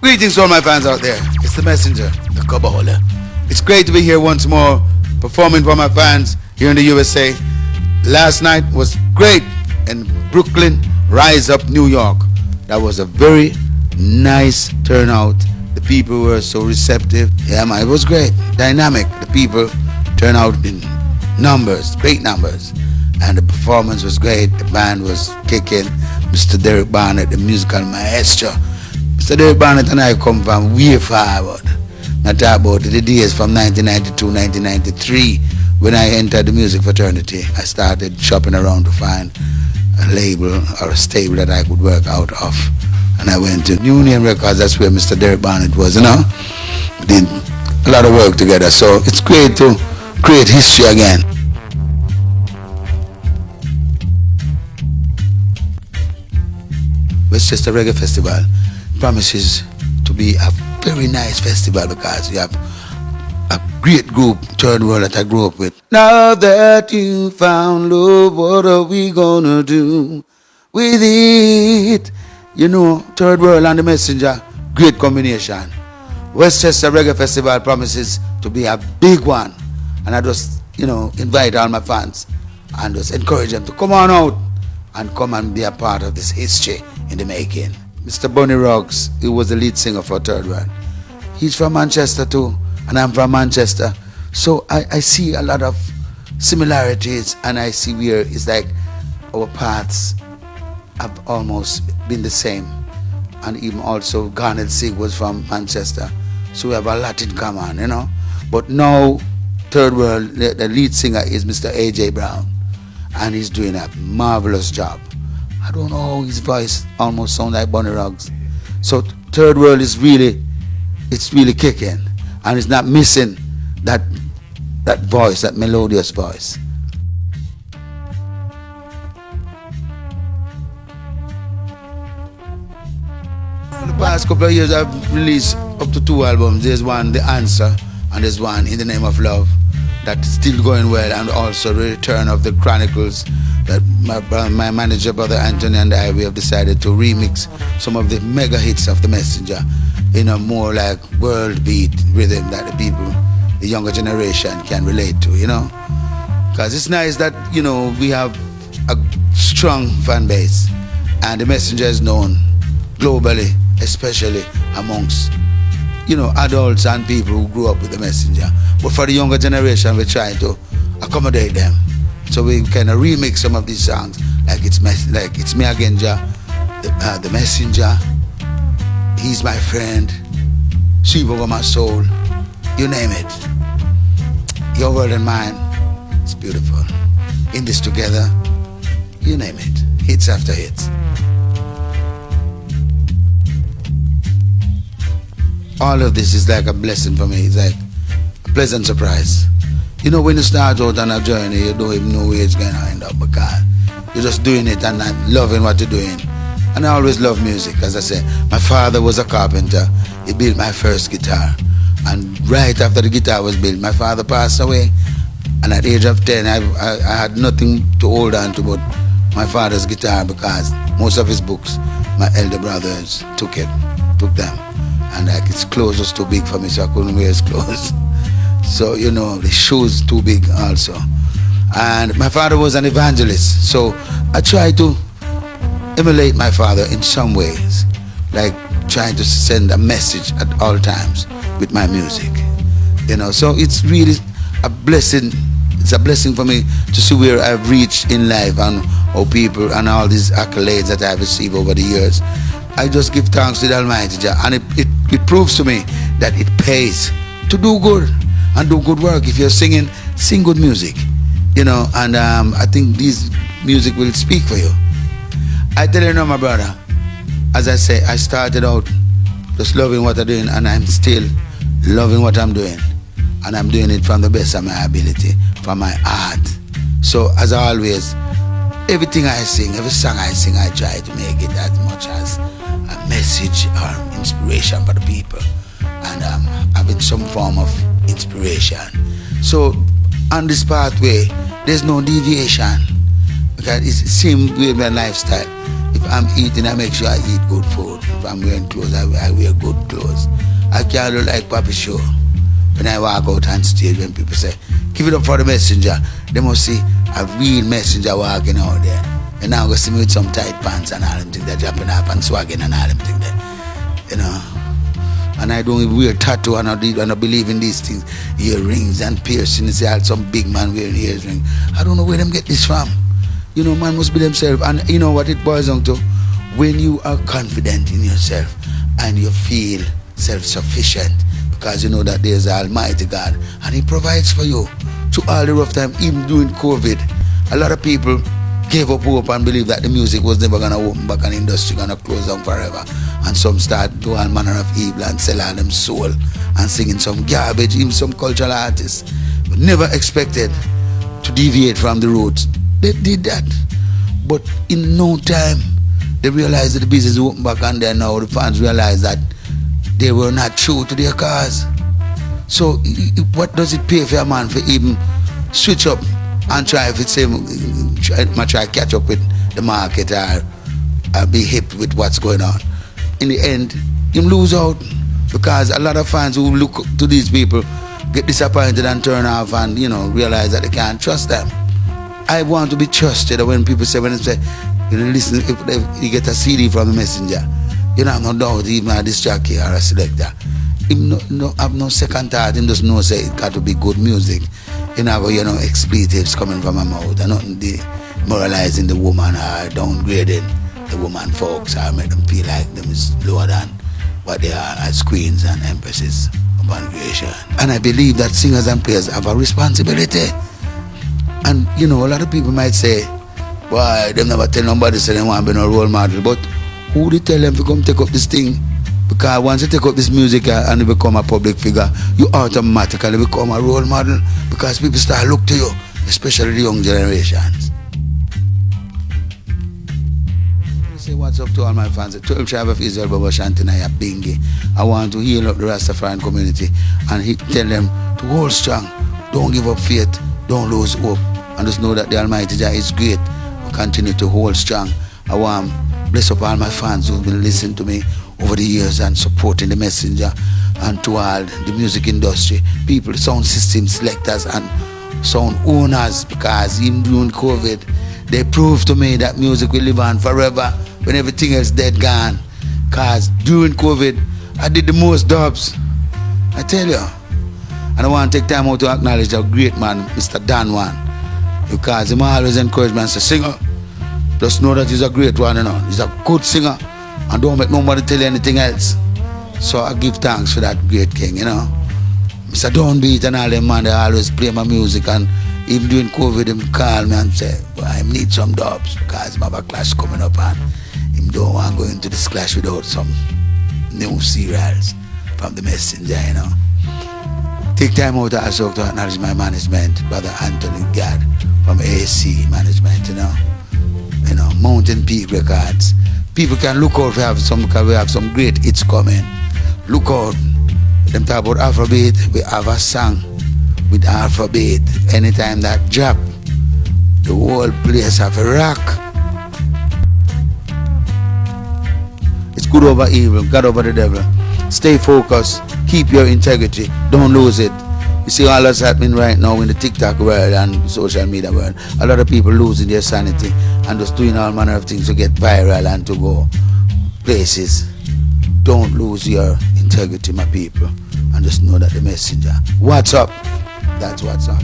Greetings to all my fans out there. It's the messenger, the cover holder. It's great to be here once more, performing for my fans here in the USA. Last night was great in Brooklyn, Rise Up, New York. That was a very nice turnout. The people were so receptive. Yeah, man, it was great, dynamic. The people turned out in numbers, great numbers. And the performance was great. The band was kicking. Mr. Derek Barnett, the musical maestro. Mr. Derek Barnett and I come from way forward. Not talk about the days from 1992, 1993, when I entered the music fraternity. I started shopping around to find a label or a stable that I could work out of. And I went to Union Records, that's where Mr. Derek Barnett was, you know. We did a lot of work together, so it's great to create history again. Westchester Reggae Festival promises to be a very nice festival because you have a great group, Third World, that I grew up with. Now that you found love, what are we gonna do with it? You know, Third World and the Messenger, great combination. Westchester Reggae Festival promises to be a big one. And I just, you know, invite all my fans and just encourage them to come on out and come and be a part of this history in the making. Mr. Bunny Ruggs, he was the lead singer for Third World. He's from Manchester too, and I'm from Manchester. So I see a lot of similarities, and I see where it's like our paths have almost been the same. And even also Garnet Sig was from Manchester. So we have a lot in common, you know. But now Third World, the lead singer is Mr. A.J. Brown, and he's doing a marvelous job. I don't know how his voice almost sounds like Bunny Ruggs. So Third World is really, it's really kicking, and it's not missing that voice, that melodious voice. For the past couple of years, I've released up to 2 albums. There's one, The Answer, and there's one, In the Name of Love, that's still going well, and also the return of the Chronicles that my manager, Brother Anthony, and I, we have decided to remix some of the mega hits of the Messenger in a more like world beat rhythm that the people, the younger generation can relate to, you know. Because it's nice that, you know, we have a strong fan base, and the Messenger is known globally, especially amongst, you know, adults and people who grew up with the Messenger. But for the younger generation, we're trying to accommodate them. So we kind of remix some of these songs, like It's Me Again, Jah, the Messenger, He's My Friend, Sweep Over My Soul, you name it. Your World and Mine, it's beautiful. In This Together, you name it. Hits after hits. All of this is like a blessing for me. It's like a pleasant surprise. You know, when you start out on a journey, you don't even know where it's going to end up because you're just doing it and loving what you're doing. And I always love music. As I say, my father was a carpenter. He built my first guitar. And right after the guitar was built, my father passed away. And at the age of 10, I had nothing to hold on to but my father's guitar because most of his books, my elder brothers took them. And like his clothes was too big for me, so I couldn't wear his clothes. So, you know, the shoes too big also. And my father was an evangelist, so I try to emulate my father in some ways, like trying to send a message at all times with my music. You know, so it's really a blessing. It's a blessing for me to see where I've reached in life and how people and all these accolades that I've received over the years. I just give thanks to the Almighty Jah, and it proves to me that it pays to do good and do good work. If you're singing, sing good music, you know, and I think this music will speak for you. I tell you now, my brother, as I say, I started out just loving what I'm doing, and I'm still loving what I'm doing, and I'm doing it from the best of my ability, from my heart. So as always, everything I sing, every song I sing, I try to make it as much as a message or inspiration for the people, and having some form of inspiration. So on this pathway, there's no deviation because it's the same with my lifestyle. If I'm eating, I make sure I eat good food. If I'm wearing clothes, I wear good clothes. I can't look like Papi Show. When I walk out on stage, when people say, give it up for the messenger, they must see a real messenger walking out there. And now go see me with some tight pants and all them things that jumping up and swagging and all them things there. You know. And I don't even wear tattoo and I believe in these things. Earrings and piercings. They had some big man wearing earrings. I don't know where them get this from. You know, man must be themselves. And you know what it boils down to? When you are confident in yourself and you feel self-sufficient, because you know that there's Almighty God and He provides for you through all the rough time, even during COVID. A lot of people gave up hope and believed that the music was never going to open back and the industry going to close down forever. And some start doing all manner of evil and selling them soul and singing some garbage, even some cultural artists. But never expected to deviate from the roots. They did that. But in no time, they realized that the business opened back, and then now the fans realized that they were not true to their cause. So what does it pay for a man for even switch up and try if it's try catch up with the market or be hip with what's going on? In the end, him lose out, because a lot of fans who look to these people get disappointed and turn off and, you know, realize that they can't trust them. I want to be trusted. When people say, you know, listen, if you get a CD from a messenger, you know, no doubt even a disc jockey or a selector, him no have no second thought. Him just know say it got to be good music. You know, expletives coming from my mouth and nothing demoralizing the woman or downgrading the woman folks or make them feel like them is lower than what they are as queens and empresses upon creation. And I believe that singers and players have a responsibility. And you know, a lot of people might say, why them never tell nobody say they want to be no role model, but who they tell them to come take up this thing? Because once you take up this music and you become a public figure, you automatically become a role model, because people start look to you, especially the young generations. I say what's up to all my fans. The 12 tribe of Israel, Baba Shantinaya Bingi. I want to heal up the Rastafarian community and tell them to hold strong, don't give up faith, don't lose hope, and just know that the Almighty Jah is great. Continue to hold strong. I want to bless up all my fans who've been listening to me over the years and supporting the messenger, and to all the music industry, people, sound system selectors and sound owners, because even during COVID, they proved to me that music will live on forever when everything else dead gone. Because during COVID, I did the most dubs, I tell you. And I want to take time out to acknowledge a great man, Mr. Dan Wan, because he always encouraged me and say, singer, just know that he's a great one, you know. He's a good singer, and don't make nobody tell you anything else. So I give thanks for that great king, you know. Mr. Downbeat and all them man, they always play my music, and even during COVID, him call me and say, well, I need some dubs, because I have a clash coming up, and him don't want to go into this clash without some new serials from the messenger, you know. Take time out also to acknowledge my management, Brother Anthony Gadd from AC Management, you know. You know, Mountain Peak Records. People can look out, we have some great hits coming. Look out. Them talk about Afrobeat, we have a song with Afrobeat. Anytime that drop, the whole place have a rock. It's good over evil, God over the devil. Stay focused, keep your integrity, don't lose it. You see all that's happening right now in the TikTok world and social media world. A lot of people losing their sanity and just doing all manner of things to get viral and to go places. Don't lose your integrity, my people, and just know that the messenger. What's up? That's what's up.